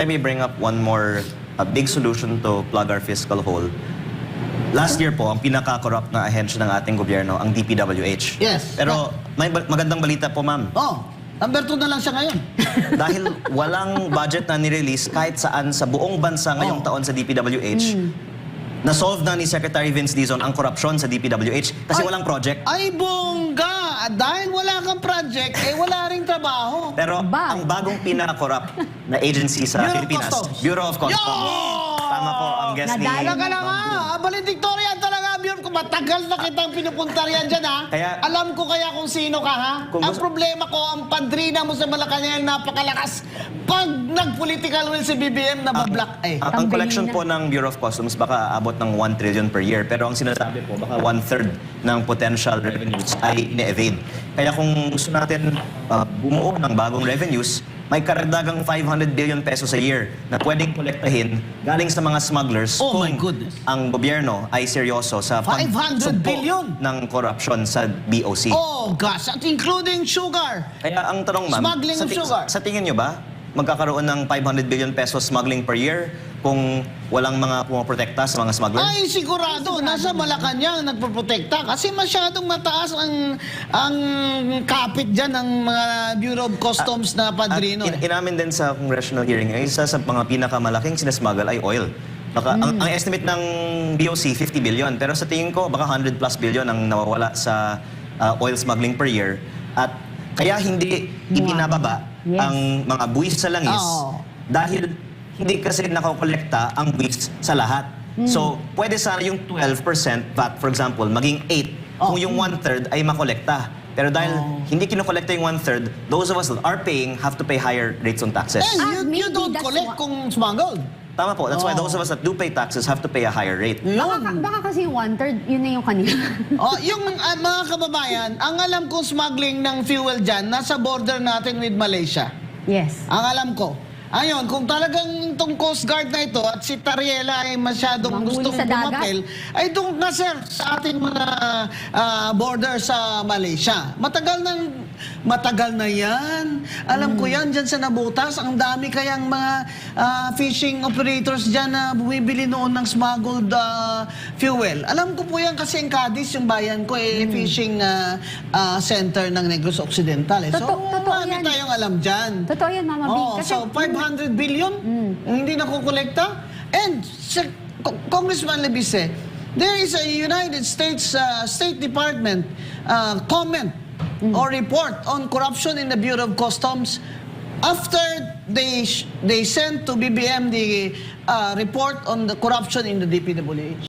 Let me bring up one more big solution to plug our fiscal hole. Last year po, ang pinaka-corrupt na ahensya ng ating gobyerno, ang DPWH. Yes. Pero may magandang balita po, ma'am. Oh, number 2 na lang siya ngayon. Dahil walang budget na nirelease kahit saan sa buong bansa ngayong taon sa DPWH, na-solve na ni Secretary Vince Dizon ang korupsyon sa DPWH kasi walang project. Ay, bongga! Dahil wala kang project, eh wala ring trabaho. Pero ang bagong pinaka-corrupt na agency sa Bureau of Pilipinas, Customs. Bureau of Customs. Yo! Tama po ang guest ni... Talaga ka lang ha. Valedictorian talaga, Bjorn. Kung matagal na kitang pinupunta riyan dyan ha. Alam ko kaya kung sino ka ha. Ang problema ko, ang padrina mo sa Malacanang napakalakas. Pag nag-political will si BBM na bablock eh. Ang collection po ng Bureau of Customs baka abot ng 1 trillion per year. Pero ang sinasabi po, baka 1/3 ng potential revenues ay ine-evade. Kaya kung gusto natin bumuo ng bagong revenues, may karagdagang 500 billion pesos a year na pwedeng kolektahin galing sa mga smugglers my goodness. Ang gobyerno ay seryoso sa 500 billion ng corruption sa BOC. Oh gosh, at including sugar. Kaya ang tanong, ma'am, Smuggling of sugar. sa tingin nyo ba, magkakaroon ng 500 billion pesos smuggling per year kung walang mga pumaprotekta sa mga smugglers? Ay, sigurado. Nasa Malacanang nagpoprotekta kasi masyadong mataas ang kapit dyan ng mga Bureau of Customs na padrino. Inamin din sa congressional hearing, isa sa mga pinakamalaking sinasmuggle ay oil. Baka, ang estimate ng BOC, 50 billion. Pero sa tingin ko, baka 100+ billion ang nawawala sa oil smuggling per year. At kaya hindi ibinababa ang mga buwis sa langis dahil hindi kasi nakokolekta ang buwis sa lahat. So, pwede sana yung 12% VAT, for example, maging 8 kung yung 1/3 ay makolekta. Pero dahil hindi kinokolekta yung 1/3, those of us that are paying have to pay higher rates on taxes. And you don't collect kung smuggled. Tama po. That's why those of us that do pay taxes have to pay a higher rate. Baka kasi 1/3, yun na yung kanina. Yung mga kababayan, ang alam kong smuggling ng fuel dyan, nasa border natin with Malaysia. Yes. Ang alam ko. Ayun, kung talagang itong Coast Guard na ito at si Tariela ay masyadong gustong pumapel, ay doon nga sir sa ating mga border sa Malaysia. Matagal na yan. Alam ko yan dyan sa Nabutas. Ang dami kayang mga fishing operators dyan na bumibili noon ng smuggled fuel. Alam ko po yan kasi ang Cadiz, yung bayan ko, fishing center ng Negros Occidental. So, marami tayong alam dyan. Totoo yan, Mama Big. So, 500 billion hindi nakukolekta. And, Congressman Levice, there is a United States State Department comment or report on corruption in the Bureau of Customs after they sent to BBM the report on the corruption in the DPWH.